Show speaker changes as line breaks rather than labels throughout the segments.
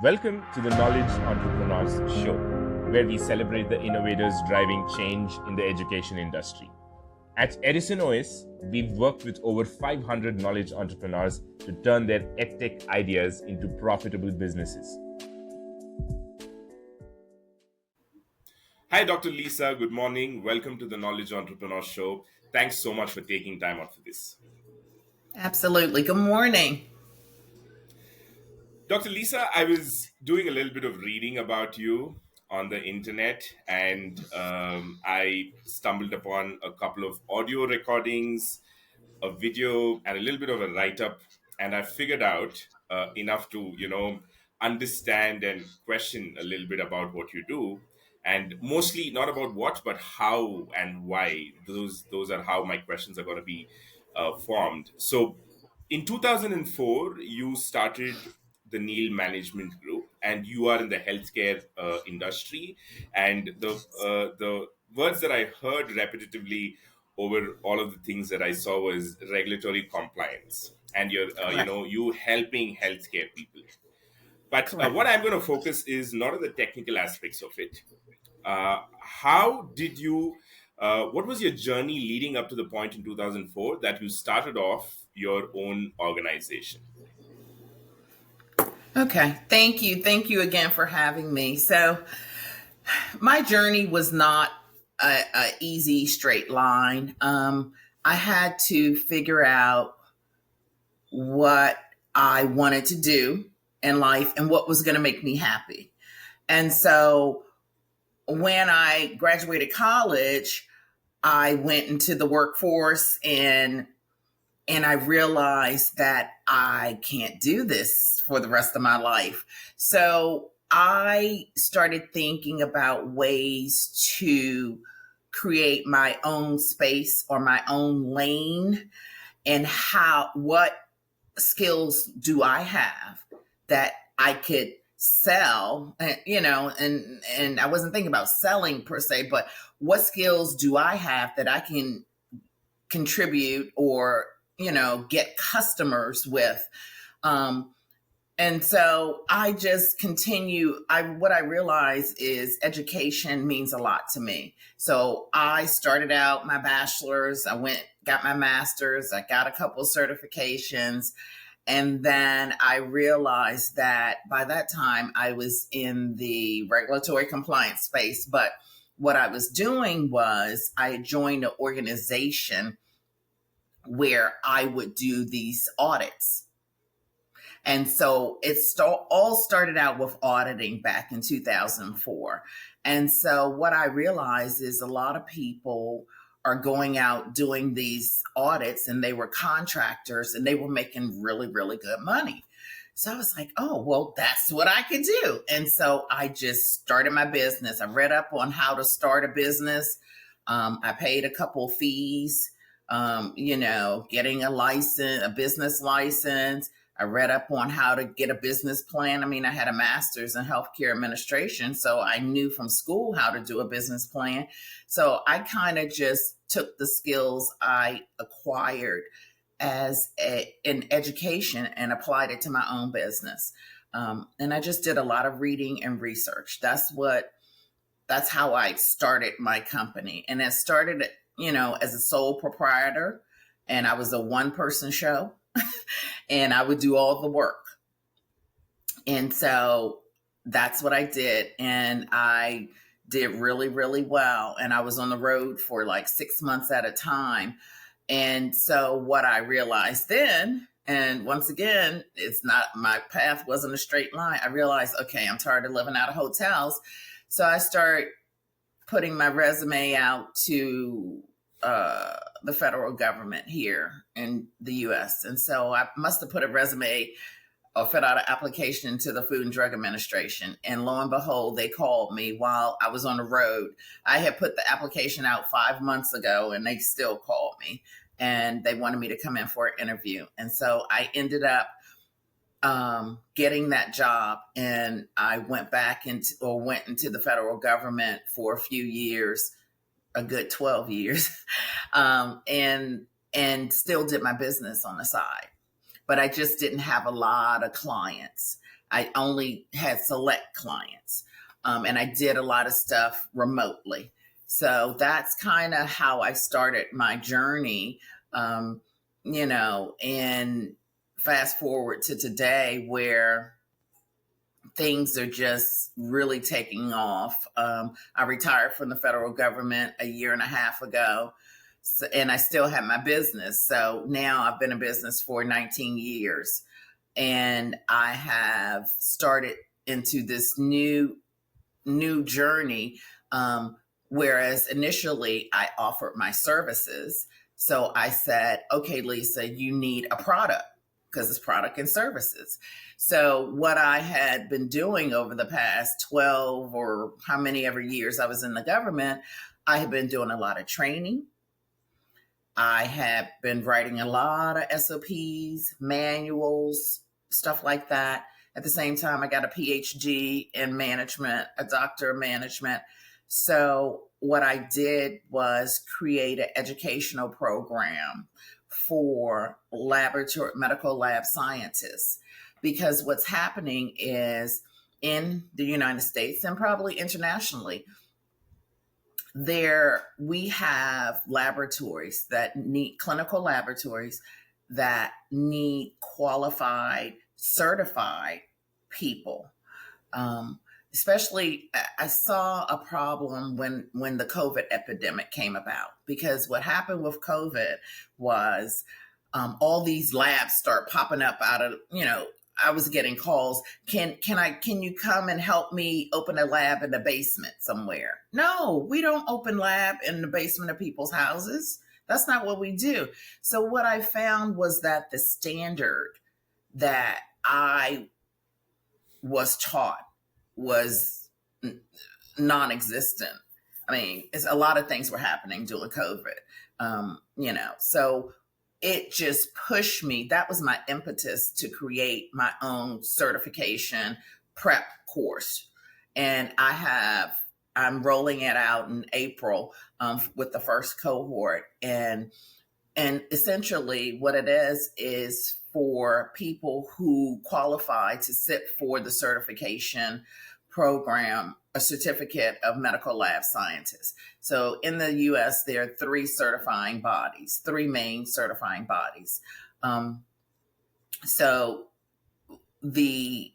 Welcome to the Knowledge Entrepreneurs Show, where we celebrate the innovators driving change in the education industry. At Edison OS, we've worked with over 500 knowledge entrepreneurs to turn their edtech ideas into profitable businesses. Hi, Dr. Lisa. Good morning. Welcome to the Knowledge Entrepreneurs Show. Thanks so much for taking time out for this.
Absolutely. Good morning.
Dr. Lisa, I was doing a little bit of reading about you on the internet, and I stumbled upon a couple of audio recordings, a video, and a little bit of a write up. And I figured out enough to, understand and question a little bit about what you do. And mostly not about what, but how and why. Those are how my questions are going to be formed. So in 2004, you started the Neil Management Group, and you are in the healthcare industry. And the words that I heard repetitively over all of the things that I saw was regulatory compliance, and
Correct.
you helping healthcare people. But
Correct.
what I'm going to focus is not on the technical aspects of it. How did you? What was your journey leading up to the point in 2004 that you started off your own organization?
Okay. Thank you. Thank you again for having me. So, my journey was not a easy straight line. I had to figure out what I wanted to do in life and what was going to make me happy. And so, when I graduated college, I went into the workforce and I realized that I can't do this for the rest of my life. So I started thinking about ways to create my own space or my own lane, and what skills do I have that I could sell, and I wasn't thinking about selling per se, but what skills do I have that I can contribute or get customers with. um, and so I just continue. What I realize is education means a lot to me. So I started out my bachelor's, got my master's, I got a couple of certifications, and then I realized that by that time I was in the regulatory compliance space. But what I was doing was I joined an organization where I would do these audits. And so all started out with auditing back in 2004. And so what I realized is a lot of people are going out doing these audits, and they were contractors and they were making really, really good money. So I was like, oh, well, that's what I could do. And so I just started my business. I read up on how to start a business. I paid a couple fees, getting a license, a business license. I read up on how to get a business plan. I mean, I had a master's in healthcare administration, so I knew from school how to do a business plan. So I kind of just took the skills I acquired in education and applied it to my own business. And I just did a lot of reading and research. That's how I started my company. And it started, as a sole proprietor, and I was a one person show and I would do all the work. And so that's what I did. And I did really, really well. And I was on the road for like 6 months at a time. And so what I realized then, and once again, my path wasn't a straight line. I realized, okay, I'm tired of living out of hotels. So I started putting my resume out to the federal government here in the US. And so I must have put a resume or filled out an application to the Food and Drug Administration. And lo and behold, they called me while I was on the road. I had put the application out 5 months ago and they still called me and they wanted me to come in for an interview. And so I ended up getting that job, and I went into the federal government for a few years, a good 12 years, and still did my business on the side. But I just didn't have a lot of clients. I only had select clients. And I did a lot of stuff remotely. So that's kind of how I started my journey, um, and fast forward to today where things are just really taking off. I retired from the federal government a year and a half ago, so, and I still have my business. So now I've been in business for 19 years, and I have started into this new journey. Whereas initially I offered my services. So I said, okay, Lisa, you need a product because it's product and services. So what I had been doing over the past 12 or how many ever years I was in the government, I had been doing a lot of training. I had been writing a lot of SOPs, manuals, stuff like that. At the same time, I got a PhD in management, a doctor of management. So what I did was create an educational program for laboratory medical lab scientists. Because what's happening is in the United States and probably internationally, there we have laboratories that need clinical laboratories that need qualified certified people. Especially I saw a problem when the COVID epidemic came about, because what happened with COVID was all these labs start popping up out of, I was getting calls. Can you come and help me open a lab in the basement somewhere? No, we don't open lab in the basement of people's houses. That's not what we do. So what I found was that the standard that I was taught was non-existent. I mean, it's a lot of things were happening during COVID, so it just pushed me. That was my impetus to create my own certification prep course. And I'm rolling it out in April with the first cohort. And essentially what it is for people who qualify to sit for the certification program, a certificate of medical lab scientist. So in the US, there are three main certifying bodies. So the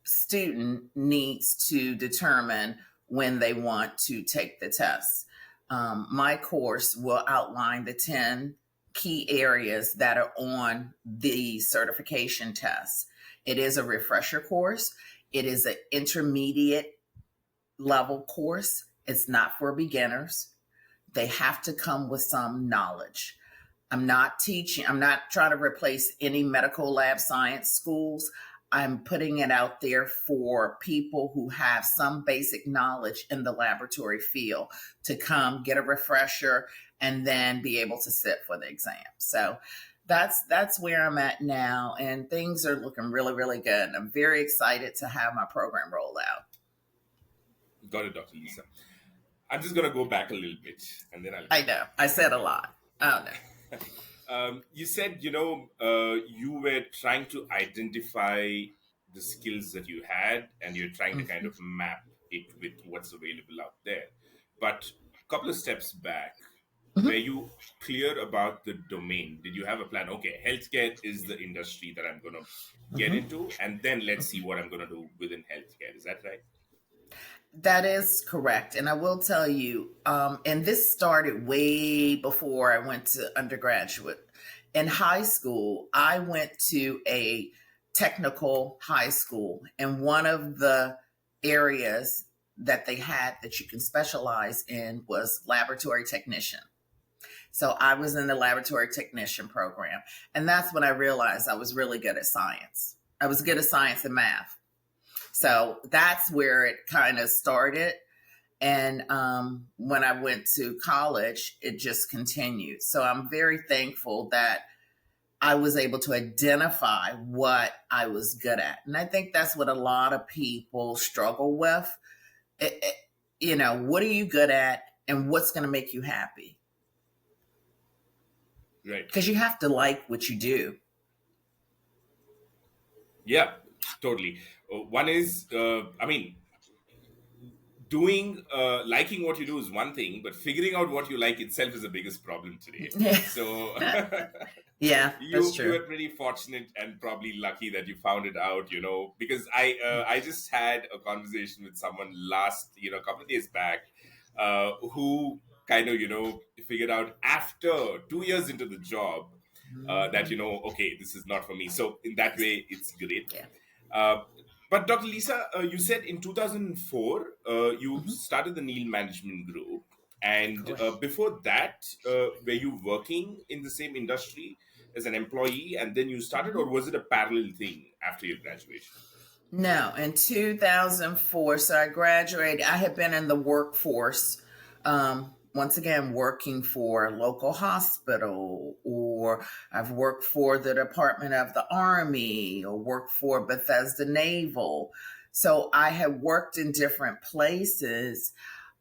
student needs to determine when they want to take the test. My course will outline the 10 key areas that are on the certification test. It is a refresher course. It is an intermediate level course. It's not for beginners. They have to come with some knowledge. I'm not trying to replace any medical lab science schools. I'm putting it out there for people who have some basic knowledge in the laboratory field to come get a refresher and then be able to sit for the exam. So that's where I'm at now, and things are looking really, really good. I'm very excited to have my program roll out.
Got it, Dr. Lisa. I'm just going to go back a little bit and then I'll
I
come
know.
back.
I said a lot. I don't know.
You said, you were trying to identify the skills that you had and you're trying to kind
Mhm.
of map it with what's available out there. But a couple of steps back, were
Mhm.
you clear about the domain? Did you have a plan? Okay, healthcare is the industry that I'm going to get
Mhm.
into, and then let's see what I'm going to do within healthcare. Is that right?
That is correct. And I will tell you, and this started way before I went to undergraduate. In high school, I went to a technical high school, and one of the areas that they had that you can specialize in was laboratory technician. So I was in the laboratory technician program. And that's when I realized I was really good at science. I was good at science and math. So that's where it kind of started. And when I went to college, it just continued. So I'm very thankful that I was able to identify what I was good at. And I think that's what a lot of people struggle with. It, it, what are you good at and what's going to make you happy?
Right.
Because you have to like what you do.
Yeah. Totally. One is, I mean, doing liking what you do is one thing, but figuring out what you like itself is the biggest problem today.
Yeah,
So
yeah, that's
you
true.
are pretty fortunate and probably lucky that you found it out, because I just had a conversation with someone last, a couple of days back, who kind of, figured out after 2 years into the job, that,
Mhm.
okay, this is not for me. So in that way it's great.
Yeah.
uh, but Dr. Lisa, you said in 2004 you
Hmm.
started the Neil Management Group, and
Correct.
before that, were you working in the same industry as an employee, and then you started, or was it a parallel thing after your graduation?
No, in 2004, so I graduated. I had been in the workforce, once again, working for a local hospital, or I've worked for the Department of the Army, or worked for Bethesda Naval. So I had worked in different places,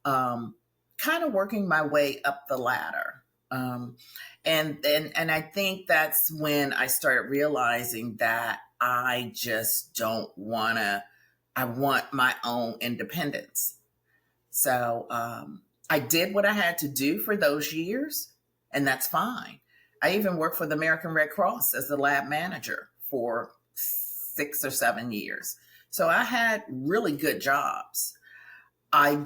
um, kind of working my way up the ladder. And I think that's when I started realizing that I just don't want to. I want my own independence. So I did what I had to do for those years, and that's fine. I even worked for the American Red Cross as the lab manager for 6 or 7 years. So I had really good jobs. I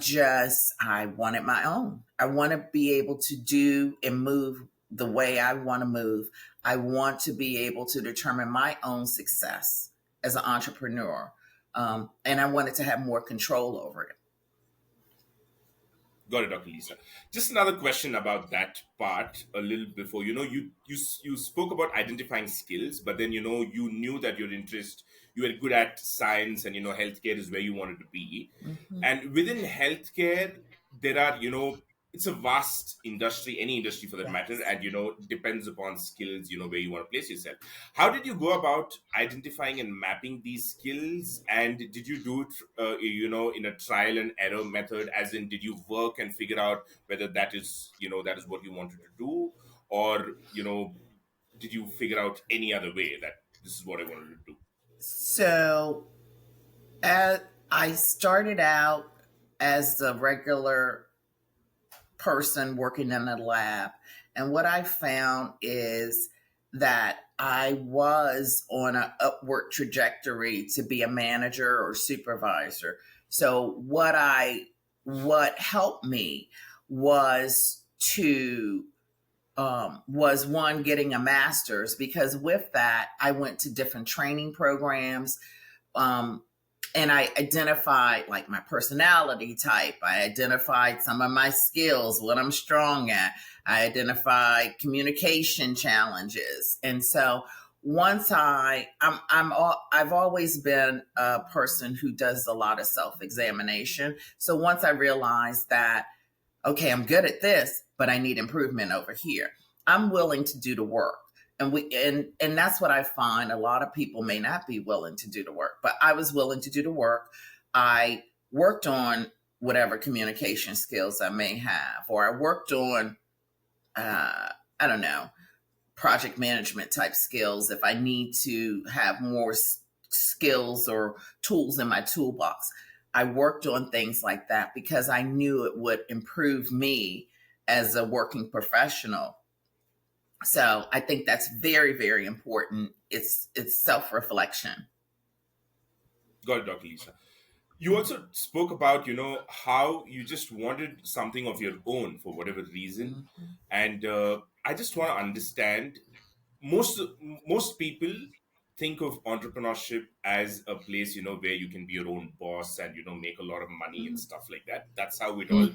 wanted my own. I want to be able to do and move the way I want to move. I want to be able to determine my own success as an entrepreneur. And I wanted to have more control over it.
Got it, Dr. Lisa. Just another question about that part a little before. You spoke about identifying skills, but then you knew that your interest, you were good at science, and healthcare is where you wanted to be.
Mhm.
And within healthcare, there are, it's a vast industry, any industry for that matter,
Yes.
and depends upon skills, where you want to place yourself. How did you go about identifying and mapping these skills? And did you do it, in a trial and error method? As in, did you work and figure out whether that is what you wanted to do, or did you figure out any other way that this is what I wanted to do?
So I started out as a regular person working in a lab. And what I found is that I was on an upward trajectory to be a manager or supervisor. So what helped me was to was one, getting a master's, because with that I went to different training programs. um, and I identified like my personality type. I identified some of my skills, what I'm strong at. I identified communication challenges, and so once I've always been a person who does a lot of self examination. So once I realized that, okay, I'm good at this, but I need improvement over here, I'm willing to do the work. And that's what I find. A lot of people may not be willing to do the work, but I was willing to do the work. I worked on whatever communication skills I may have, or I worked on, I don't know, project management type skills if I need to have more skills or tools in my toolbox. I worked on things like that because I knew it would improve me as a working professional. So I think that's very, very important. It's self-reflection.
Got it, Dr. Lisa. You also spoke about how you just wanted something of your own for whatever reason,
Mhm.
and I just want to understand, most most people think of entrepreneurship as a place where you can be your own boss and make a lot of money and stuff like that. That's how it all,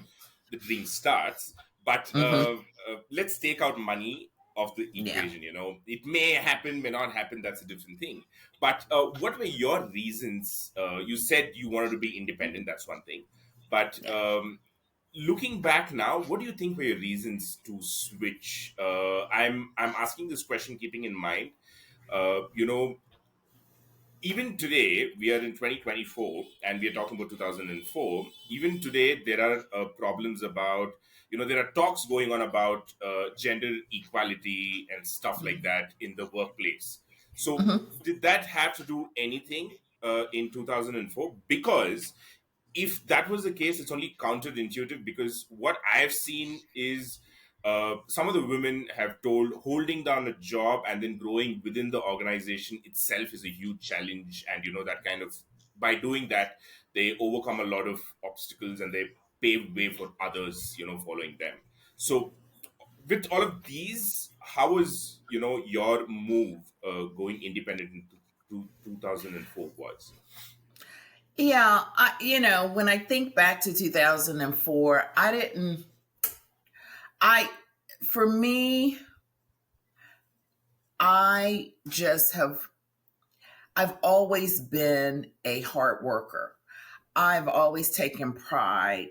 the dream starts. But
Mm-hmm.
let's take out money of the
Yeah.
equation. It may happen, may not happen, that's a different thing. But what were your reasons? You said you wanted to be independent, that's one thing. But
Yeah.
looking back now, what do you think were your reasons to switch? I'm asking this question keeping in mind, uh, you know, even today we are in 2024 and we are talking about 2004. Even today there are problems about, there are talks going on about gender equality and stuff like that in the workplace. So
Mhm.
did that have to do anything? in 2004? Because if that was the case, it's only counterintuitive, because what I've seen is some of the women have told holding down a job and then growing within the organization itself is a huge challenge. And, that kind of, by doing that, they overcome a lot of obstacles and they pave way for others, following them. So, with all of these, how was, your move going independent in 2004 was?
Yeah, when I think back to 2004, I didn't, I, for me, I just have, I've always been a hard worker. I've always taken pride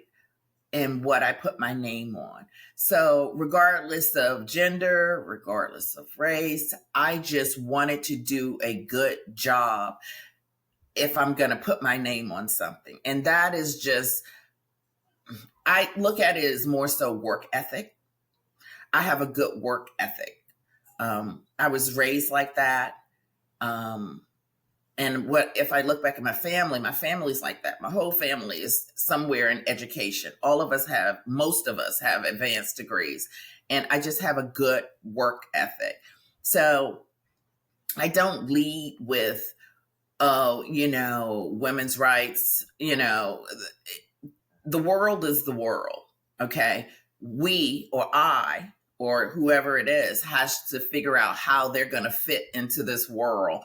in what I put my name on. So, regardless of gender, regardless of race, I just wanted to do a good job if I'm going to put my name on something. And that is just, I look at it as more so work ethic. I have a good work ethic. I was raised like that. Um, and what if I look back at my family's like that. My whole family is somewhere in education. Most of us have advanced degrees. And I just have a good work ethic. So I don't lead with, oh, women's rights, the world is the world. Okay. We or I or whoever it is has to figure out how they're going to fit into this world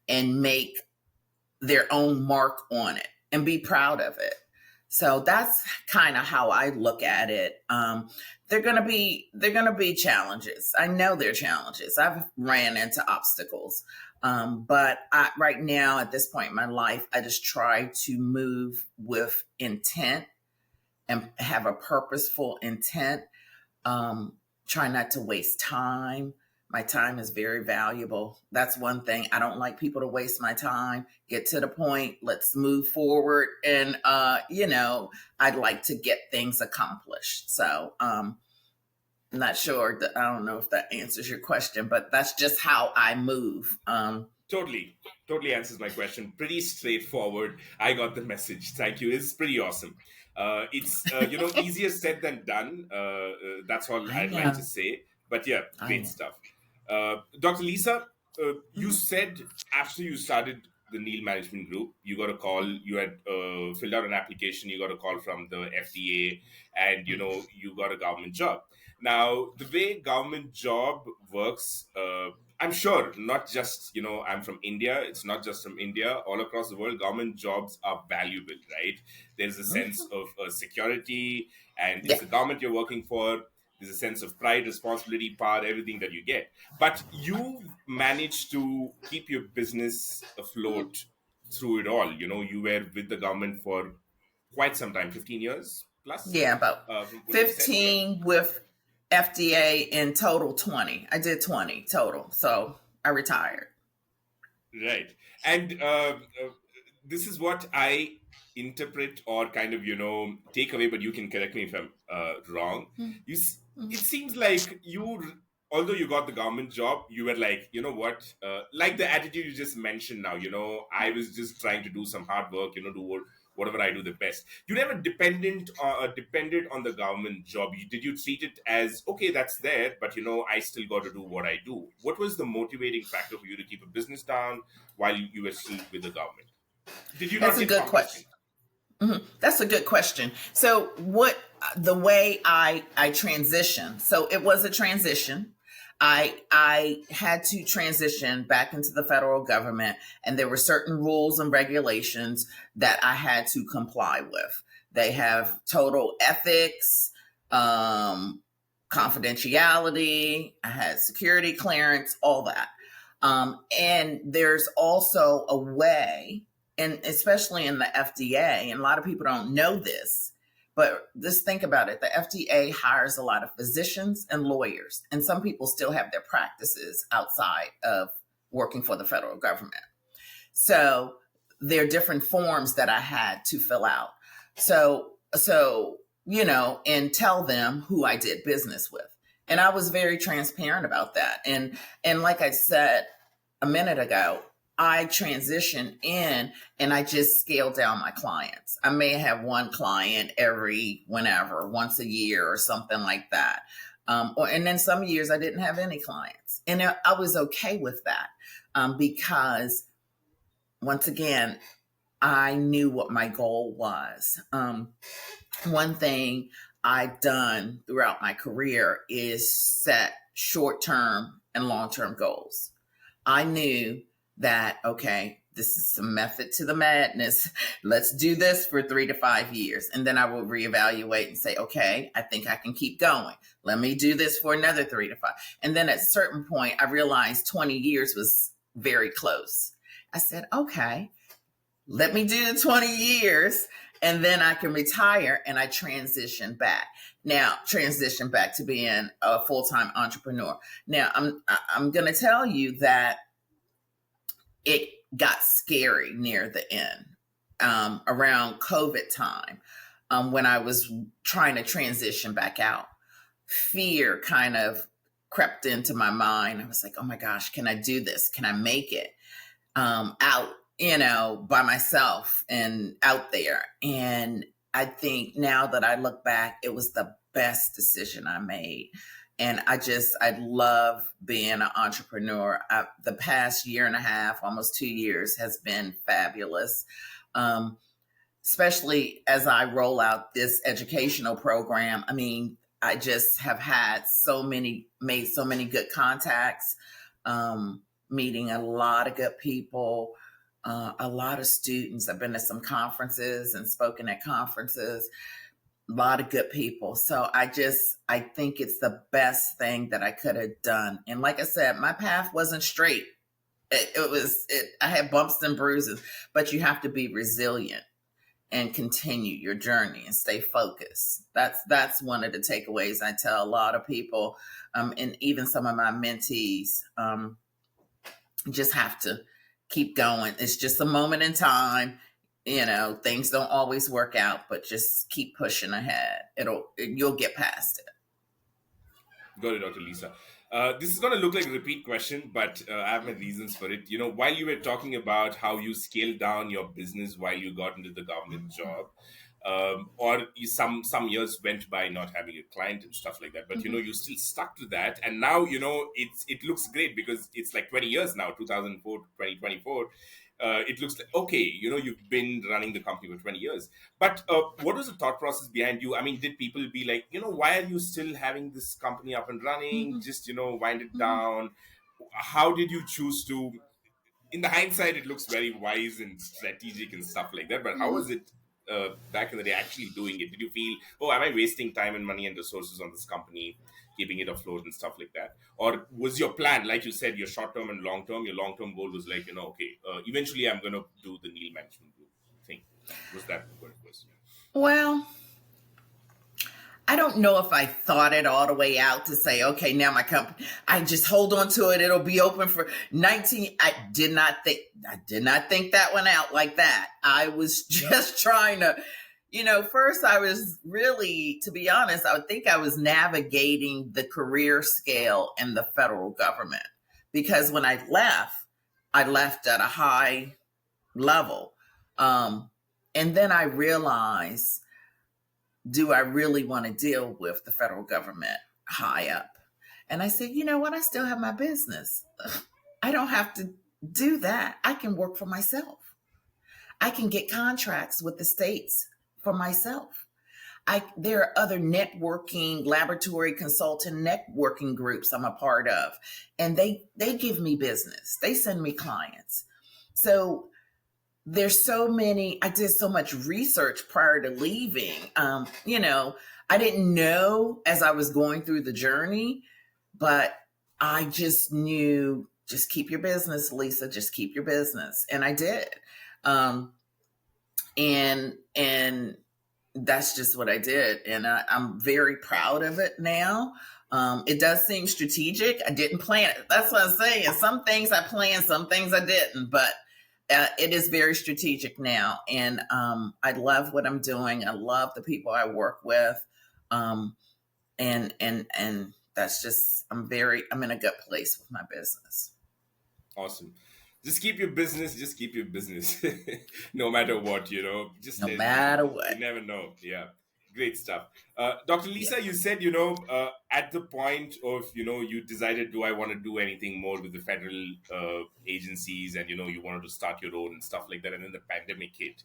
and make their own mark on it and be proud of it. So that's kind of how I look at it. They're gonna be challenges. I know they're challenges. I've ran into obstacles, but right now at this point in my life, I just try to move with intent and have a purposeful intent. Try not to waste time. My time is very valuable. That's one thing. I don't like people to waste my time. Get to the point. Let's move forward. And, I'd like to get things accomplished. So, I'm not sure that, I don't know if that answers your question, but that's just how I move.
Totally answers my question. Pretty straightforward. I got the message. Thank you. It's pretty awesome. It's easier said than done. That's all
I
I'd like to
know.
say. But yeah,
I
great
know.
stuff. Dr. Lisa, you
Mhm.
said after you started the Neil Management Group, you got a call. You had filled out an application. You got a call from the FDA, and you got a government job. Now, the way government job works, I'm sure not just, I'm from India. It's not just from India. All across the world, government jobs are valuable, right? There's a sense
Mhm.
of security, and it's
Yeah.
the government you're working for. There's a sense of pride, responsibility, power, everything that you get. But you managed to keep your business afloat through it all. You were with the government for quite some time, 15 years plus,
Yeah. About
from what you said. Yeah.
15 with FDA, in total 20. I did 20 total. So I retired.
Right. And this is what I interpret or kind of, take away, but you can correct me if I'm wrong. It seems like although you got the government job, you were like, you know what, like the attitude you just mentioned now, I was just trying to do some hard work, do whatever I do the best. You never depended on the government job. Did you treat it as, okay, that's there, but I still got to do what I do? What was the motivating factor for you to keep a business down while you were still with the government? Did you
That's
not
a
get
good question.
complacent?
That's a good question. So the way I transitioned. So it was a transition. I had to transition back into the federal government, and there were certain rules and regulations that I had to comply with. They have total ethics, confidentiality. I had security clearance, all that. And there's also a way, and especially in the FDA, and a lot of people don't know this, but just think about it. The FDA hires a lot of physicians and lawyers, and some people still have their practices outside of working for the federal government. So there are different forms that I had to fill out. And tell them who I did business with. And I was very transparent about that. And like I said a minute ago, I transitioned in and I just scaled down my clients. I may have one client every whenever, once a year or something like that. And then some years I didn't have any clients. And I was okay with that because, once again, I knew what my goal was. One thing I've done throughout my career is set short term and long term goals. I knew that, okay, this is some method to the madness. Let's do this for 3 to 5 years. And then I will reevaluate and say, okay, I think I can keep going. Let me do this for another 3 to 5. And then at a certain point, I realized 20 years was very close. I said, okay, let me do the 20 years and then I can retire, and I transition back to being a full-time entrepreneur. Now I'm going to tell you that it got scary near the end, around COVID time, when I was trying to transition back out. Fear kind of crept into my mind. I was like, oh my gosh, can I do this? Can I make it out, by myself and out there? And I think now that I look back, it was the best decision I made. And I love being an entrepreneur. The past year and a half, almost 2 years, has been fabulous. Especially as I roll out this educational program. I mean, I just have made so many good contacts, meeting a lot of good people, a lot of students. I've been to some conferences and spoken at conferences, a lot of good people. So I think it's the best thing that I could have done. And like I said, my path wasn't straight. I had bumps and bruises, but you have to be resilient and continue your journey and stay focused. That's one of the takeaways I tell a lot of people, and even some of my mentees. Just have to keep going. It's just a moment in time. Things don't always work out, but just keep pushing ahead. You'll get past it.
Got it, Dr. Lisa. This is going to look like a repeat question, but I have my reasons for it. While you were talking about how you scaled down your business while you got into the government job, some years went by not having a client and stuff like that, but you still stuck to that, and now it looks great because it's like 20 years now, 2004 2024. It looks like, okay, you've been running the company for 20 years. But what was the thought process behind you? I mean, did people be like, why are you still having this company up and running? Just, wind it down. How did you choose to, in the hindsight, it looks very wise and strategic and stuff like that. But how was it back in the day actually doing it? Did you feel, oh, am I wasting time and money and resources on this company, keeping it afloat and stuff like that? Or was your plan, like you said, your short term and long term, your long term goal was like, okay, eventually I'm going to do the Neil management group thing? Was that what it was?
Well, I don't know if I thought it all the way out to say, okay, now my company, I just hold on to it. It'll be open for 19. I did not think that one out like that. I was just trying to, first I was really, to be honest, I would think I was navigating the career scale in the federal government, because when I left at a high level. And then I realized, do I really want to deal with the federal government high up? And I said, you know what? I still have my business. I don't have to do that. I can work for myself. I can get contracts with the states for myself. There are other networking, laboratory consultant networking groups I'm a part of, and they give me business. They send me clients. So there's so many, I did so much research prior to leaving. I didn't know as I was going through the journey, but I just knew, just keep your business, Lisa, just keep your business. And I did. And that's just what I did. And I'm very proud of it now. It does seem strategic. I didn't plan it. That's what I'm saying. Some things I planned, some things I didn't, but it is very strategic now, and I love what I'm doing. I love the people I work with, and that's just I'm in a good place with my business.
Awesome. just keep your business, just keep your business, no matter what, just
No
let it be.
matter
You
what.
never know. Yeah, great stuff. Dr.
Yeah.
Lisa, you said, at the point of, you decided, do I want to do anything more with the federal agencies, and, you wanted to start your own and stuff like that. And then the pandemic hit.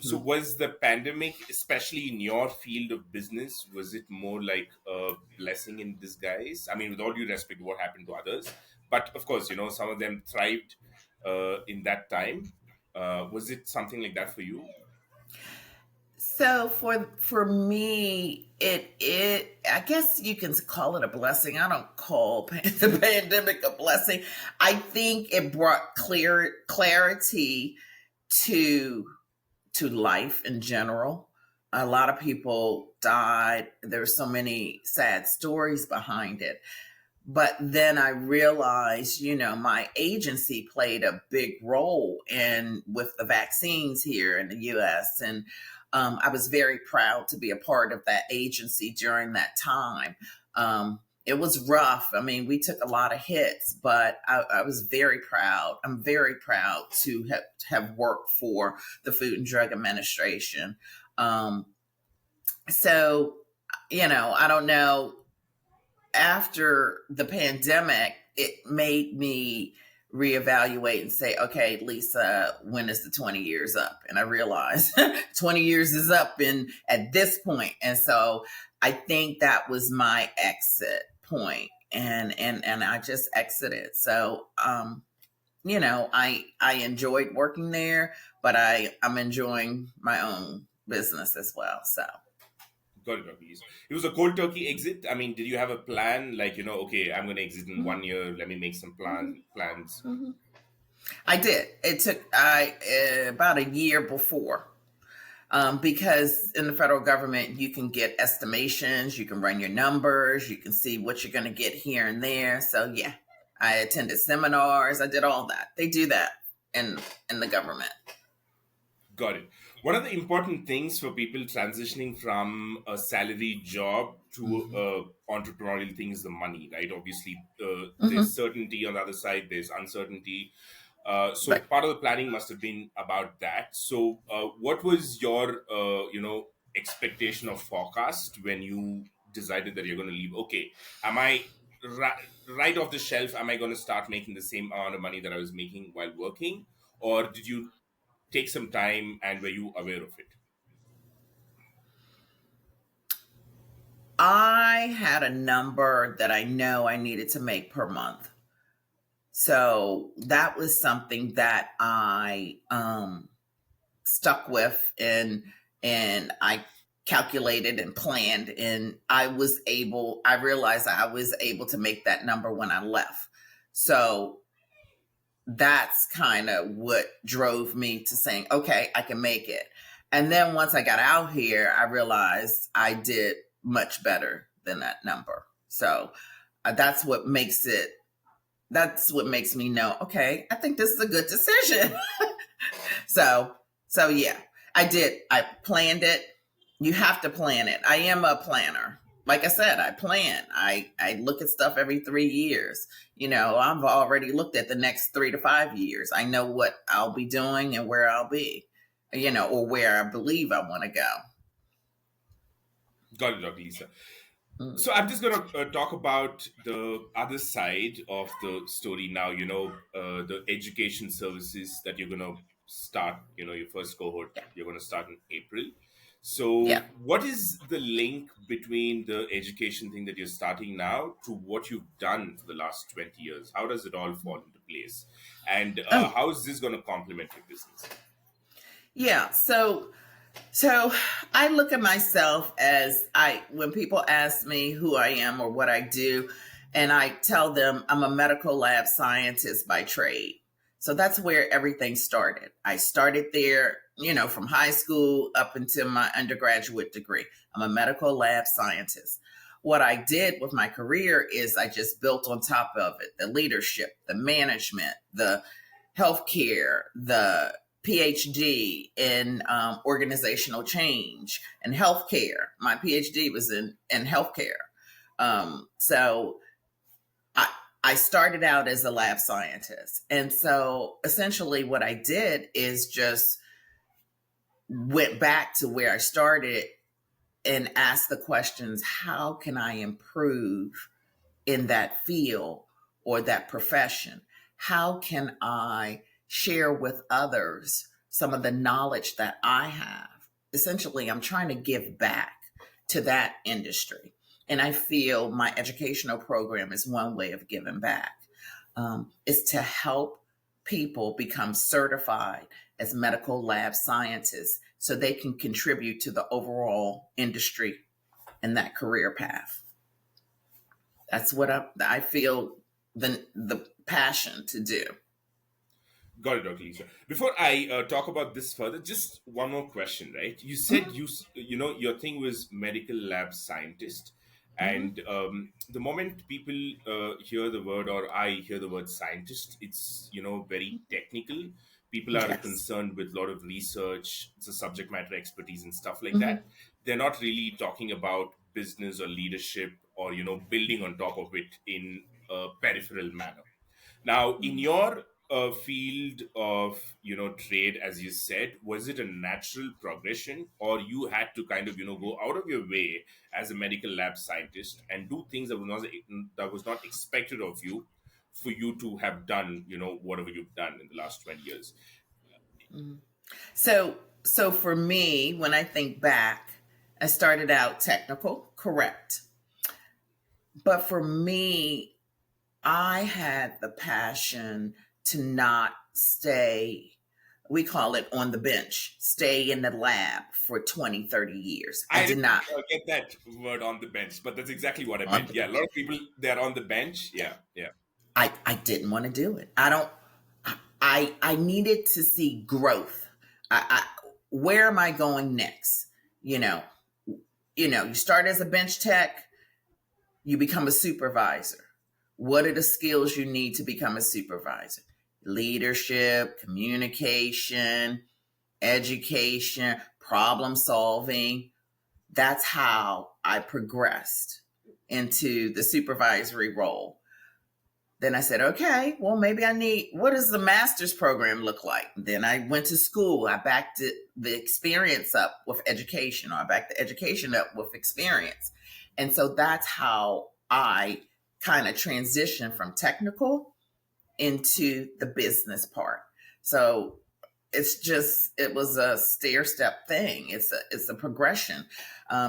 So
Hmm.
was the pandemic, especially in your field of business, was it more like a blessing in disguise? I mean, with all due respect to what happened to others, but of course, some of them thrived in that time. Was it something like that for you?
So for me, it I guess you can call it a blessing. I don't call the pandemic a blessing. I think it brought clarity to life in general. A lot of people died. There's so many sad stories behind it. But then I realized, my agency played a big role in with the vaccines here in the US. And I was very proud to be a part of that agency during that time. It was rough. I mean, we took a lot of hits, but I was very proud. I'm very proud to have worked for the Food and Drug Administration. Um, so, I don't know, after the pandemic, it made me reevaluate and say, okay, Lisa, when is the 20 years up? And I realized 20 years is up at this point. And so I think that was my exit point. And I just exited. So I enjoyed working there, but I'm enjoying my own business as well. So
Got it, Dr. Lisa. It was a cold turkey exit. I mean, did you have a plan? Like, okay, I'm going to exit in
mhm,
1 year. Let me make some
mhm,
plans.
mhm. I did. It took about a year before, because in the federal government you can get estimations, you can run your numbers, you can see what you're going to get here and there. So yeah, I attended seminars. I did all that. They do that in the government.
Got it. One of the important things for people transitioning from a salary job to
Hmm.
a entrepreneurial thing is the money, right? Obviously, there's
Hmm.
certainty on the other side, there's uncertainty. So
Right.
part of the planning must have been about that. So, what was your, expectation of forecast when you decided that you're going to leave? Okay, am I right off the shelf? Am I going to start making the same amount of money that I was making while working, or did you take some time, and were you aware of it?
I had a number that I know I needed to make per month. So that was something that I stuck with, and I calculated and planned, and I realized I was able to make that number when I left. So that's kind of what drove me to saying, okay, I can make it. And then once I got out here, I realized I did much better than that number. So that's what makes it that's what makes me know, okay, I think this is a good decision. So, yeah, I did. I planned it. You have to plan it. I am a planner. Like I said, I plan. I look at stuff every 3 years. I've already looked at the next 3 to 5 years. I know what I'll be doing and where I'll be, or where I believe I want to go.
Got it, Dr. Lisa.
Mm.
So I'm just going to talk about the other side of the story now. The education services that you're going to start. Your first cohort
Yeah.
you're going to start in April. So,
Yeah.
what is the link between the education thing that you're starting now to what you've done for the last 20 years? How does it all fall into place? And
Oh,
how is this going to complement your business?
yeah. So I look at myself as when people ask me who I am or what I do, and I tell them I'm a medical lab scientist by trade. So that's where everything started. I started there, from high school up until my undergraduate degree. I'm a medical lab scientist. What I did with my career is I just built on top of it the leadership, the management, the healthcare, the PhD in organizational change and healthcare. My PhD was in healthcare. So I, I started out as a lab scientist. And so essentially what I did is just went back to where I started and asked the questions, how can I improve in that field or that profession? How can I share with others some of the knowledge that I have? Essentially, I'm trying to give back to that industry. And I feel my educational program is one way of giving back. Is to help people become certified as medical lab scientists so they can contribute to the overall industry and that career path. That's what I feel the passion to do.
Got it, Dr. Lisa. Before I talk about this further, just one more question, right? You said
Mhm,
your thing was medical lab scientist,
mhm.
and the moment people hear the word, or I hear the word scientist, it's very technical. People are
Yes.
concerned with a lot of research, it's a subject matter expertise and stuff like
Mhm,
that. They're not really talking about business or leadership, or building on top of it in a peripheral manner. Now, in
mhm,
your field of trade, as you said, was it a natural progression, or you had to kind of go out of your way as a medical lab scientist and do things that was not expected of you for you to have done whatever you've done in the last 20 years?
mhm. So for me, when I think back, I started out technical, correct. But for me, I had the passion to not stay, we call it on the bench, stay in the lab for 20, 30 years. I
I
did
didn't
not
get that word on the bench, but that's exactly what I
on
meant.
the
Yeah, a
bench.
lot of people, they're on the bench.
Yeah.
Yeah, yeah.
I didn't want to do it. I don't I needed to see growth. Where am I going next? You know, you start as a bench tech, you become a supervisor. What are the skills you need to become a supervisor? Leadership, communication, education, problem solving. That's how I progressed into the supervisory role. Then I said, okay, well, maybe what does the master's program look like? Then I went to school. I backed the experience up with education, or I backed the education up with experience. And so that's how I kind of transitioned from technical into the business part. So it was a stair step thing. It's a progression.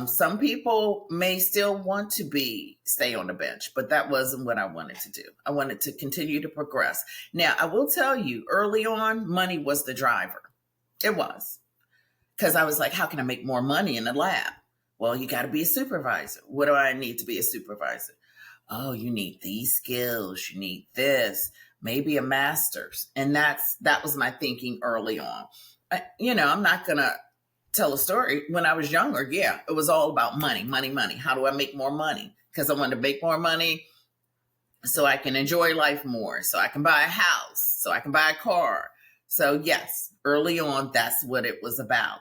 Some people may still want to stay on the bench, but that wasn't what I wanted to do. I wanted to continue to progress. Now, I will tell you, early on, money was the driver. It was, because I was like, how can I make more money in the lab? Well, you got to be a supervisor. What do I need to be a supervisor? Oh, you need these skills, you need this, maybe a master's. And that was my thinking early on. I'm not going to tell a story. When I was younger, yeah, it was all about money, money, money. How do I make more money? Because I wanted to make more money so I can enjoy life more, so I can buy a house, so I can buy a car. So, yes, early on, that's what it was about.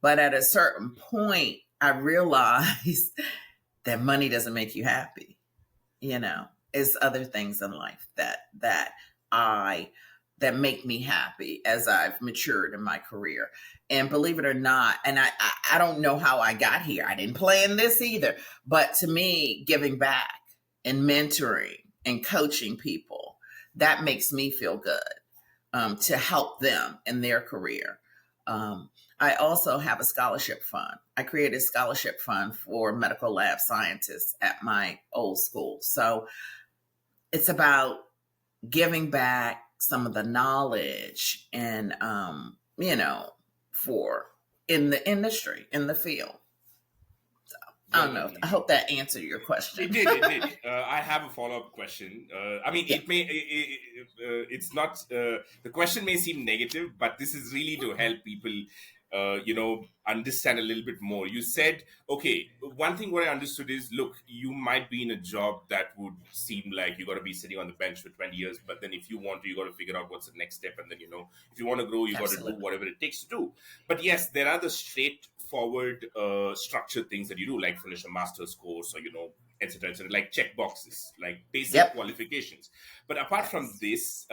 But at a certain point, I realized that money doesn't make you happy. It's other things in life I that make me happy as I've matured in my career. And believe it or not, and I don't know how I got here. I didn't plan this either. But to me, giving back and mentoring and coaching people, that makes me feel good, to help them in their career. I also have a scholarship fund. I created a scholarship fund for medical lab scientists at my old school. So it's about giving back some of the knowledge and, for in the industry, in the field. I
Got
don't
it,
know.
Dr.
I
Lisa.
hope that answered your
It
question.
did. It did. I have a follow up question. I mean,
Yeah.
it's not. The question may seem negative, but this is really to help people, understand a little bit more. You said, okay, one thing what I understood is, look, you might be in a job that would seem like you got to be sitting on the bench for 20 years, but then if you want to, you got to figure out what's the next step, and then if you want to grow, you got to do
Absolutely.
whatever it takes to do. But yes, there are the straightforward, structured things that you do, like finish a master's course, or etc., like check boxes, like basic
Yep.
qualifications. But apart from
Yes.
this,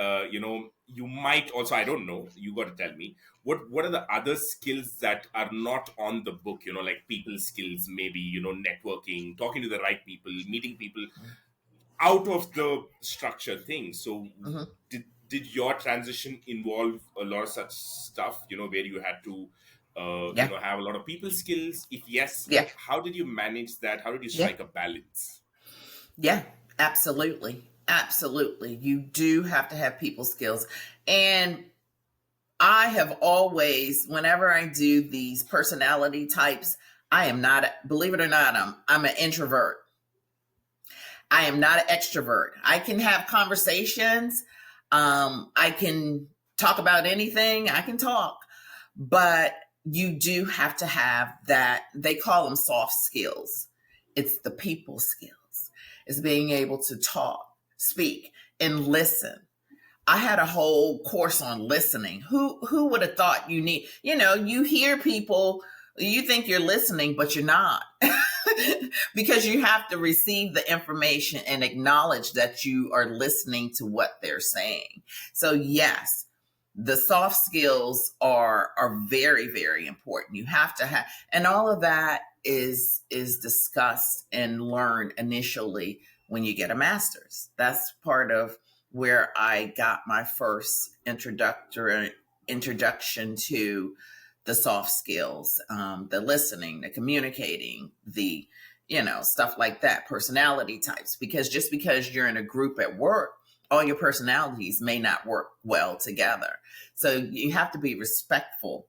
you might also, I don't know, you got to tell me, what are the other skills that are not on the book, like people skills, maybe, networking, talking to the right people, meeting people out of the structure thing. So
Hmm.
did your transition involve a lot of such stuff, where you had to
Yeah.
have a lot of people skills? If yes,
Yeah.
how did you manage that? How did you
Yeah.
strike a balance?
Yeah. Absolutely. Absolutely. You do have to have people skills. And I have always, whenever I do these personality types, I am not, believe it or not, I'm an introvert. I am not an extrovert. I can have conversations. I can talk about anything. I can talk, but you do have to have that. They call them soft skills. It's the people skills. It's being able to talk, speak, and listen. I had a whole course on listening. Who would have thought you need, you hear people, you think you're listening, but you're not. Because you have to receive the information and acknowledge that you are listening to what they're saying. So yes, the soft skills are very, very important. You have to have, and all of that is discussed and learned initially when you get a master's. That's part of where I got my first introduction to the soft skills, the listening, the communicating, the stuff like that, personality types. Because just because you're in a group at work, all your personalities may not work well together. So you have to be respectful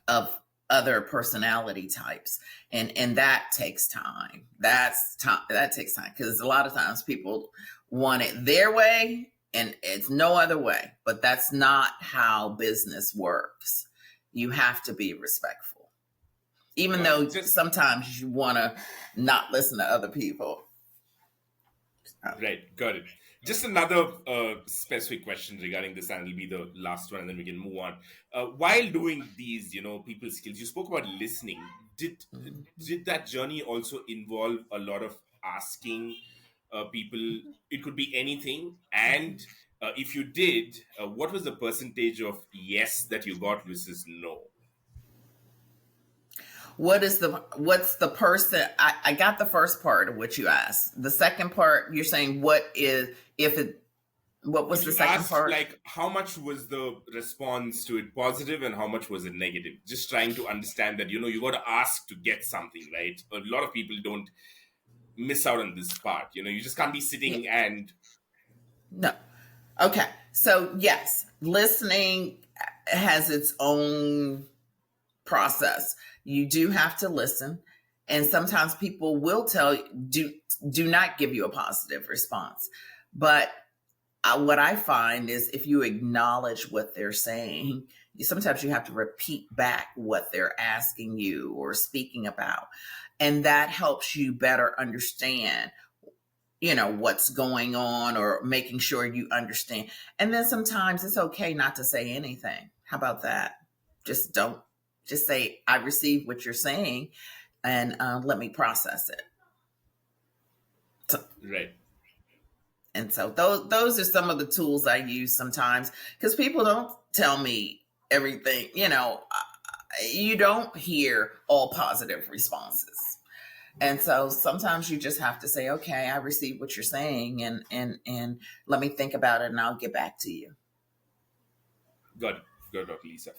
of other personality types, and that takes time. That takes time, because a lot of times people want it their way and it's no other way, but that's not how business works. You have to be respectful, even
Got it.
though
Just
sometimes you want to not listen to other people.
right, got it. Just another specific question regarding this, and it'll be the last one, and then we can move on. While doing these, people skills, you spoke about listening. Did that journey also involve a lot of asking people? It could be anything, and if you did, what was the percentage of yes that you got versus no?
What's the person? I got the first part of what you asked. The second part, you're saying what is if it what was
If
the
you
second
asked,
part?
like, how much was the response to it positive and how much was it negative? Just trying to understand that, you got to ask to get something, right? A lot of people don't miss out on this part. You just can't be
Yeah.
sitting and,
No. Okay. So yes, listening has its own process. You do have to listen, and sometimes people will tell you do not give you a positive response. But what I find is if you acknowledge what they're saying, sometimes you have to repeat back what they're asking you or speaking about. And that helps you better understand, what's going on, or making sure you understand. And then sometimes it's okay not to say anything. How about that? Just don't, just say, I receive what you're saying, and let me process it. So,
right.
and so those are some of the tools I use sometimes, because people don't tell me everything. You don't hear all positive responses, and so sometimes you just have to say, "Okay, I receive what you're saying, and let me think about it, and I'll get back to you."
Got it. Got it, Dr. Lisa.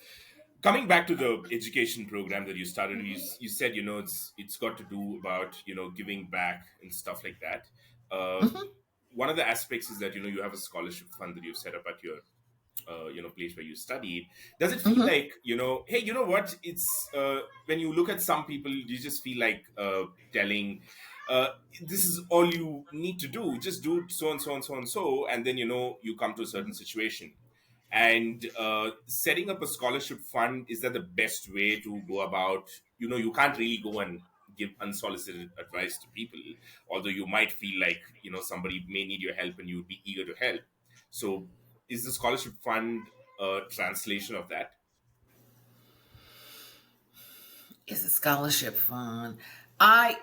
Coming back to the education program that you started, you said, it's got to do about, giving back and stuff like that. Uh,
Mhm.
One of the aspects is that, you have a scholarship fund that you've set up at your place where you studied. Does it feel
Mhm.
like, hey, you know what, it's when you look at some people, you just feel like telling, uh, this is all you need to do, just do so and so and so and so, and then you come to a certain situation. And setting up a scholarship fund, is that the best way to go about? You can't really go and give unsolicited advice to people, although you might feel like somebody may need your help and you would be eager to help. So is the scholarship fund a translation of that?
It's a scholarship fund. I,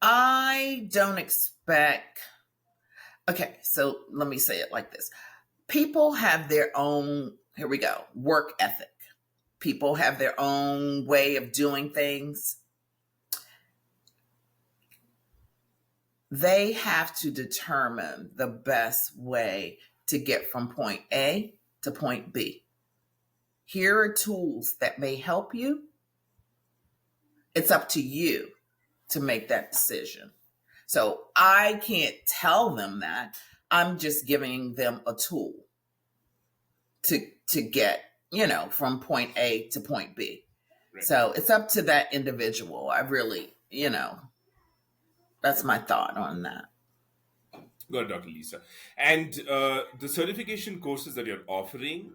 I don't expect, okay, so let me say it like this. People have their own, here we go, work ethic. People have their own way of doing things. They have to determine the best way to get from point A to point B. Here are tools that may help you. It's up to you to make that decision. So I can't tell them that. I'm just giving them a tool to get, from point A to point B.
Right.
So it's up to that individual. I really, that's my thought on that.
Good, Dr. Lisa. And the certification courses that you're offering,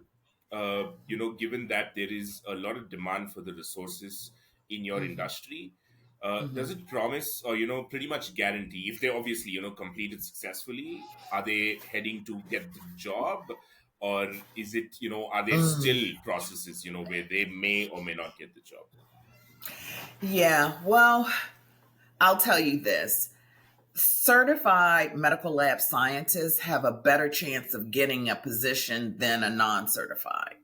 given that there is a lot of demand for the resources in your
Mm-hmm.
industry, does
Mm-hmm.
it promise or, pretty much guarantee if they obviously, completed successfully, are they heading to get the job? Or is it, are there
Mm.
still processes, where they may or may not get the job?
Yeah, well, I'll tell you this. Certified medical lab scientists have a better chance of getting a position than a non certified.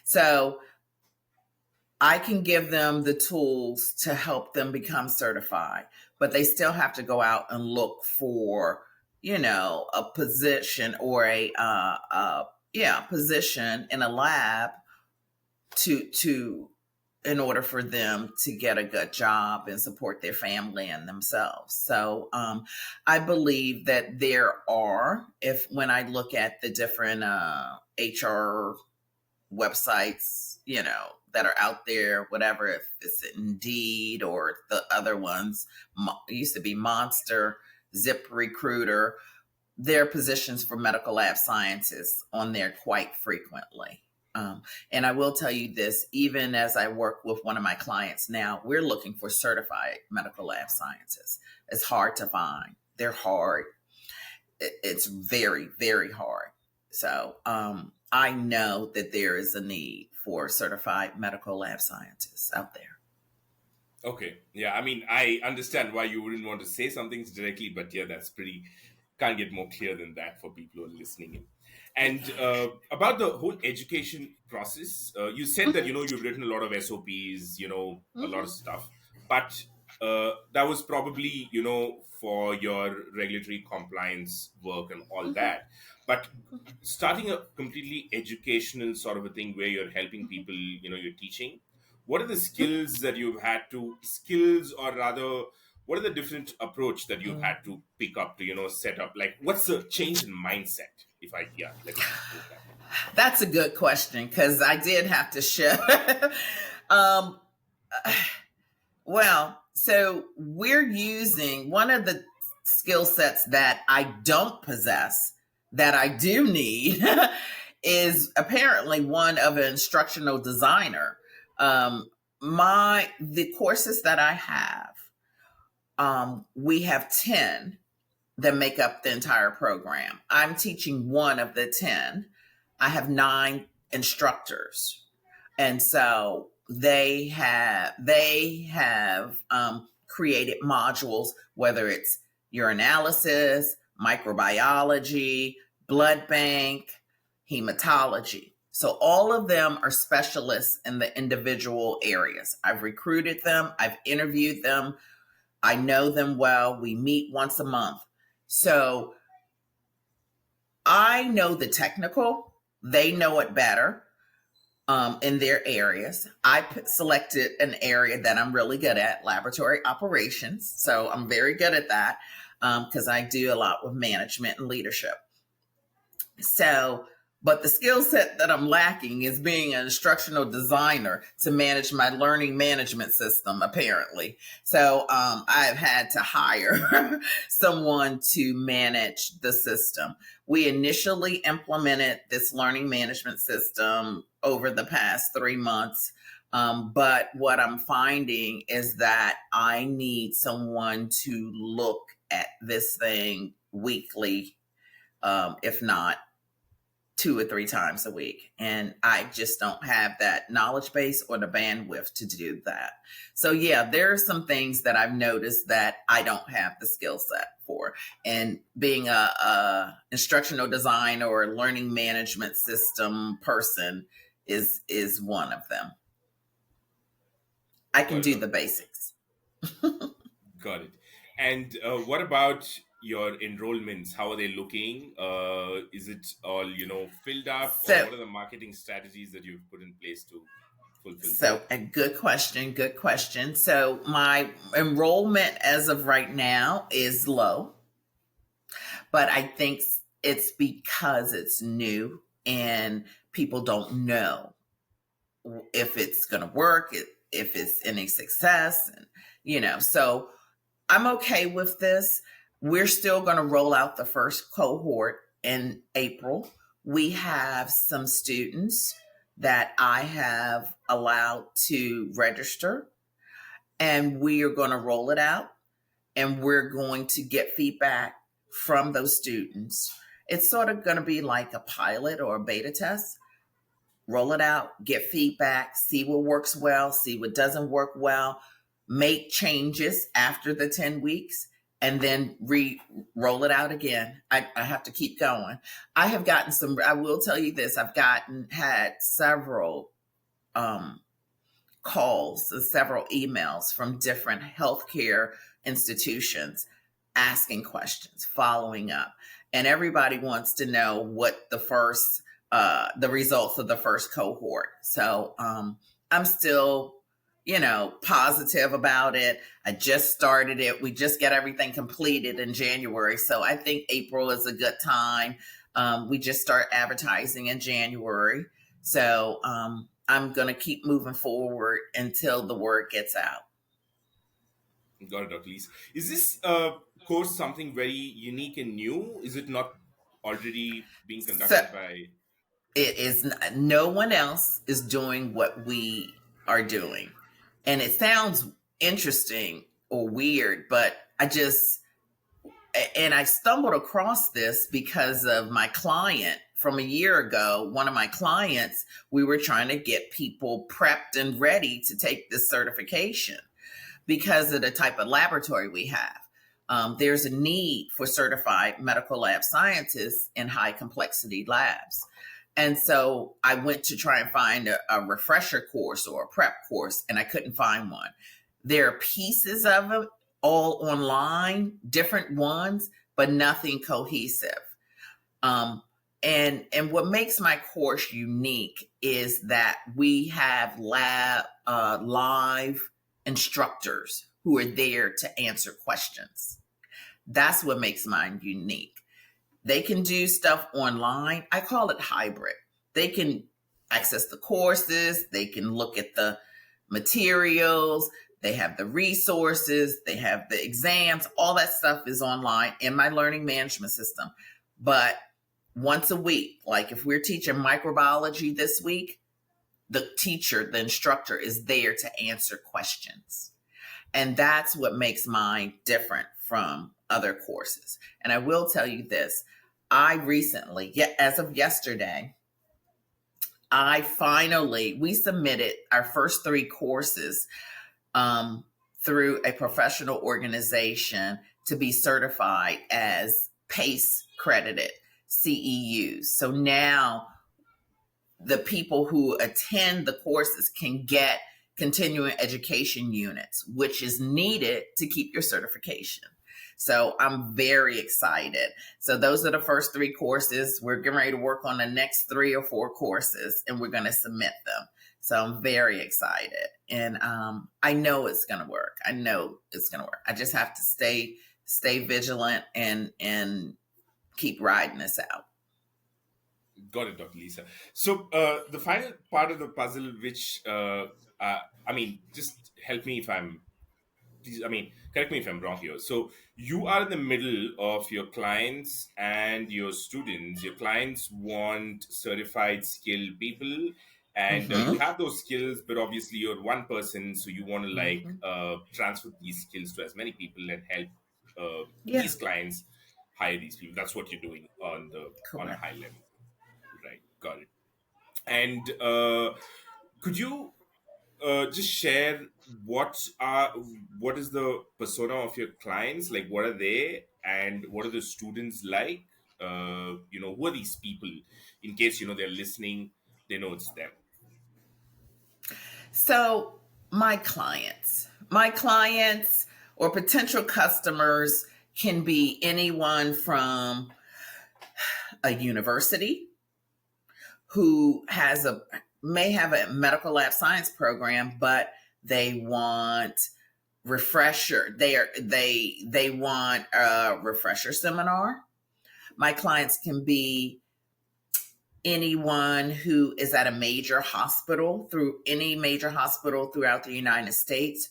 So I can give them the tools to help them become certified, but they still have to go out and look for, a position or position in a lab to in order for them to get a good job and support their family and themselves. So I believe that there are, if when I look at the different HR websites, that are out there, whatever, if it's Indeed or the other ones, it used to be Monster, Zip Recruiter, there are positions for medical lab scientists on there quite frequently. And I will tell you this, even as I work with one of my clients now, we're looking for certified medical lab scientists. It's hard to find. They're hard. It's very, very hard. So I know that there is a need for certified medical lab scientists out there.
Okay. Yeah. I mean, I understand why you wouldn't want to say some things directly, but yeah, that's pretty, can't get more clear than that for people who are listening in. And about the whole education process, you said that, you've written a lot of SOPs, a lot of
Mhm.
stuff, but that was probably, for your regulatory compliance work and all
Mhm.
that. But starting a completely educational sort of a thing where you're helping people, you're teaching, what are the skills that you've had to skills or rather what are the different approach that you've had to pick up to set up, like what's the change in mindset, if I yeah, let me put it that way.
That's a good question because I did have to shift. um, well, so we're using one of the skill sets that I don't possess that I do need is apparently one of an instructional designer. Um, the courses that I have, we have 10 that make up the entire program. I'm teaching one of the 10. I have 9 instructors. And so they have created modules, whether it's urinalysis, microbiology, blood bank, hematology. So all of them are specialists in the individual areas. I've recruited them, I've interviewed them, I know them well. We meet once a month. So I know the technical, they know it better in their areas. Selected an area that I'm really good at, laboratory operations. So I'm very good at that because I do a lot with management and leadership. So, but the skill set that I'm lacking is being an instructional designer to manage my learning management system, apparently. So, I've had to hire someone to manage the system. We initially implemented this learning management system over the past 3 months. But what I'm finding is that I need someone to look at this thing weekly, if not 2 or 3 times a week. And I just don't have that knowledge base or the bandwidth to do that. So yeah, there are some things that I've noticed that I don't have the skill set for. And being a instructional design or learning management system person is one of them. I can
Got it,
do the
Dr. Lisa.
basics.
Got it. And what about your enrollments? How are they looking? Is it all, filled up, or
So
what are the marketing strategies that you've put in place to fulfill them?
So, a good question. Good question. So, my enrollment as of right now is low, but I think it's because it's new and people don't know if it's going to work, if it's any success, and so I'm okay with this. We're still going to roll out the first cohort in April. We have some students that I have allowed to register, and we are going to roll it out, and we're going to get feedback from those students. It's sort of going to be like a pilot or a beta test. Roll it out, get feedback, see what works well, see what doesn't work well, make changes after the 10 weeks, and then roll it out again. I have to keep going. I have gotten I will tell you this, had several um, calls and several emails from different healthcare institutions asking questions, following up. And everybody wants to know what the results of the first cohort. So I'm still, positive about it. I just started it. We just got everything completed in January. So I think April is a good time. We just start advertising in January. So I'm going to keep moving forward until the word gets out.
Got it, Dr. Lisa. Is this course something very unique and new? Is it not already being
So
conducted by?
it is no one else is doing what we are doing. And it sounds interesting or weird, but I stumbled across this because of my client from a year ago. One of my clients, we were trying to get people prepped and ready to take this certification because of the type of laboratory we have. There's a need for certified medical lab scientists in high complexity labs. And so I went to try and find a refresher course or a prep course, and I couldn't find one. There are pieces of it all online, different ones, but nothing cohesive. And what makes my course unique is that we have live instructors who are there to answer questions. That's what makes mine unique. They can do stuff online. I call it hybrid. They can access the courses, they can look at the materials, they have the resources, they have the exams, all that stuff is online in my learning management system. But once a week, like if we're teaching microbiology this week, the teacher, the instructor is there to answer questions. And that's what makes mine different from other courses. And I will tell you this, I recently, as of yesterday, we submitted our first 3 courses through a professional organization to be certified as PACE credited CEUs. So now the people who attend the courses can get continuing education units, which is needed to keep your certification. So I'm very excited. So those are the first 3 courses. We're getting ready to work on the next 3 or 4 courses, and we're going to submit them. So I'm very excited, and I know it's going to work. I know it's going to work. I just have to stay vigilant and keep riding this out.
Got it, Dr. Lisa. So the final part of the puzzle, which just help me if I'm please, correct me if I'm wrong here. So you are in the middle of your clients and your students. Your clients want certified, skilled people, and you
Mm-hmm.
have those skills, but obviously you're one person, so you want to
Mm-hmm.
transfer these skills to as many people and help
Yeah,
these clients hire these people. That's what you're doing on a
correct.
high level, Got it. And could you just share what is the persona of your clients? Like, what are they, and what are the students like? Who are these people? In case they're listening, they know it's them.
So, my clients or potential customers can be anyone from a university who may have a medical lab science program, but they want they want a refresher seminar. My clients can be anyone who is at a major hospital, through any major hospital throughout the United States,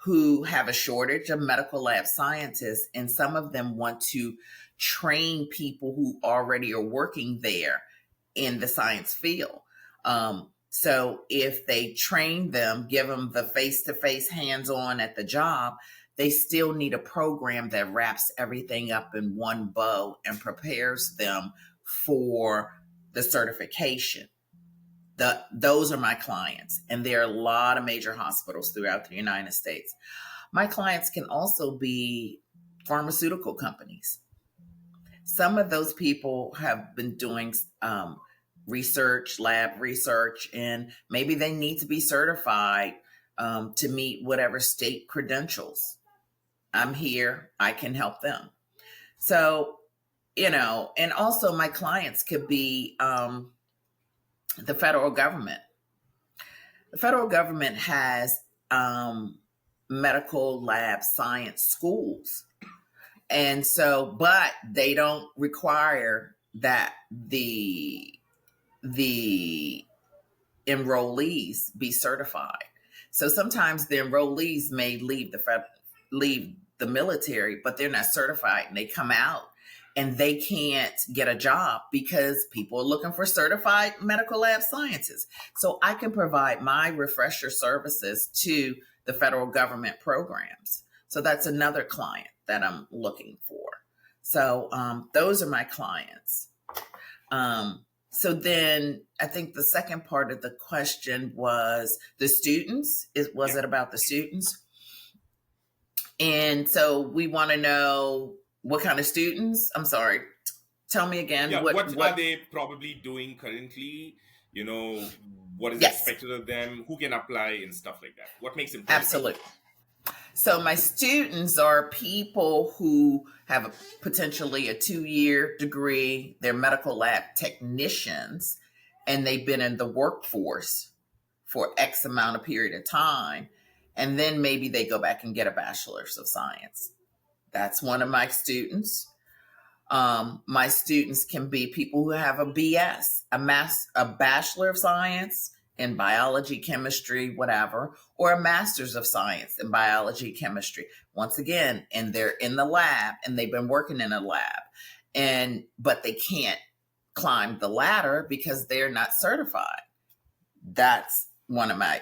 who have a shortage of medical lab scientists, and some of them want to train people who already are working there in the science field. So if they train them, give them the face-to-face hands-on at the job, they still need a program that wraps everything up in one bow and prepares them for the certification. Those are my clients, and there are a lot of major hospitals throughout the United States. My clients can also be pharmaceutical companies. Some of those people have been doing lab research, and maybe they need to be certified to meet whatever state credentials. I'm here, I can help them. So, and also my clients could be the federal government. The federal government has medical lab science schools. And so, but they don't require that the enrollees be certified. So sometimes the enrollees may leave the military, but they're not certified, and they come out and they can't get a job because people are looking for certified medical lab scientists. So I can provide my refresher services to the federal government programs. So that's another client that I'm looking for. So those are my clients. So then I think the second part of the question was the students. Was
Yeah.
it about the students? And so we want to know what kind of students. I'm sorry. Tell me again
Yeah,
what
what are
what
they probably doing currently? You know, what is
yes,
expected of them? Who can apply and stuff like that? What makes them qualified?
absolutely. So my students are people who have potentially a 2-year degree. They're medical lab technicians, and they've been in the workforce for X amount of period of time. And then maybe they go back and get a bachelor's of science. That's one of my students. My students can be people who have a BS, a Bachelor of Science in biology, chemistry, whatever, or a Master's of Science in biology, chemistry. Once again, and they're in the lab and they've been working in a lab, but they can't climb the ladder because they're not certified. That's one of my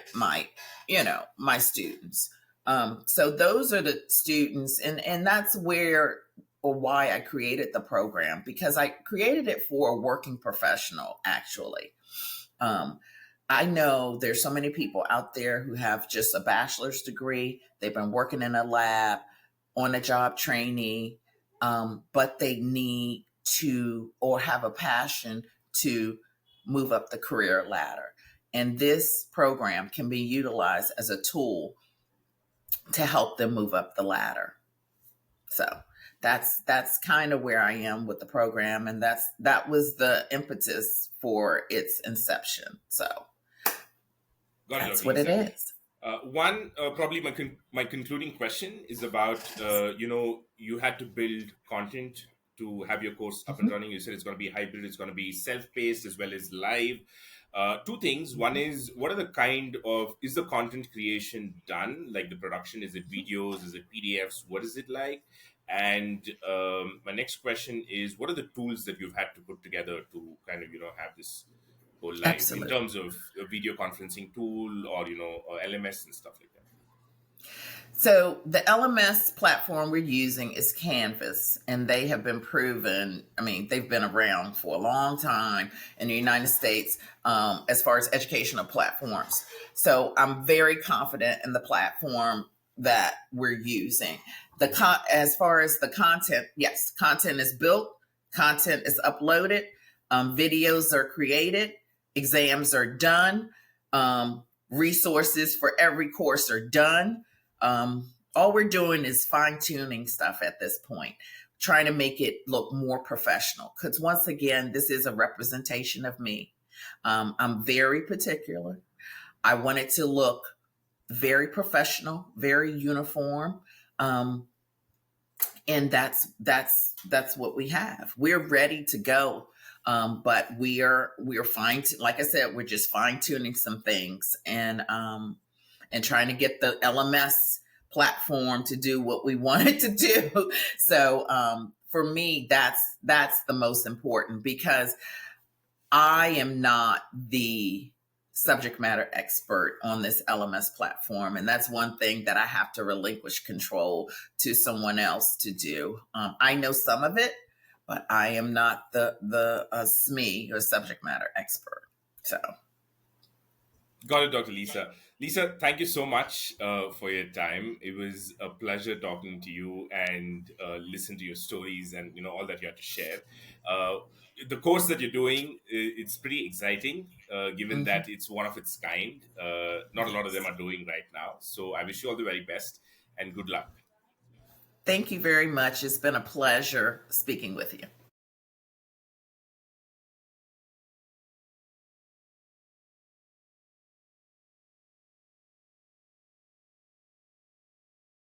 students. So those are the students, and that's where or why I created the program, because I created it for a working professional, actually. Um, I know there's so many people out there who have just a bachelor's degree. They've been working in a lab, on a job training, but they need to or have a passion to move up the career ladder. And this program can be utilized as a tool to help them move up the ladder. So that's kind of where I am with the program, and that was the impetus for its inception. So
Got it,
that's
Audrey.
what it
Exactly.
is.
One probably my concluding question is about you had to build content to have your course up and
Mhm.
running. You said it's going to be hybrid, it's going to be self-paced as well as live. Two things. One is, what are the kind of, is the content creation done? Like the production, is it videos? Is it PDFs? What is it like? And my next question is, what are the tools that you've had to put together to kind of have this go live in
Absolutely.
terms of a video conferencing tool or LMS and stuff like that?
So the LMS platform we're using is Canvas, and they have been proven. I mean, they've been around for a long time in the United States as far as educational platforms. So I'm very confident in the platform that we're using. As far as the content, yes, content is built, content is uploaded, videos are created, exams are done, resources for every course are done. All we're doing is fine tuning stuff at this point, trying to make it look more professional. Because once again, this is a representation of me. I'm very particular. I want it to look very professional, very uniform. And that's what we have. We're ready to go. But we're fine. Like I said, we're just fine tuning some things and trying to get the LMS platform to do what we want it to do. So for me, that's the most important because I am not the subject matter expert on this LMS platform. And that's one thing that I have to relinquish control to someone else to do. I know some of it, but I am not the SME or subject matter expert. So
Got it, Dr. Lisa. Lisa, thank you so much for your time. It was a pleasure talking to you and listen to your stories and all that you had to share. Uh, the course that you're doing, it's pretty exciting, given
mhm.
that it's one of its kind. Not a lot of them
Yes.
are doing right now. So I wish you all the very best and good luck.
Thank you very much. It's been a pleasure speaking with you.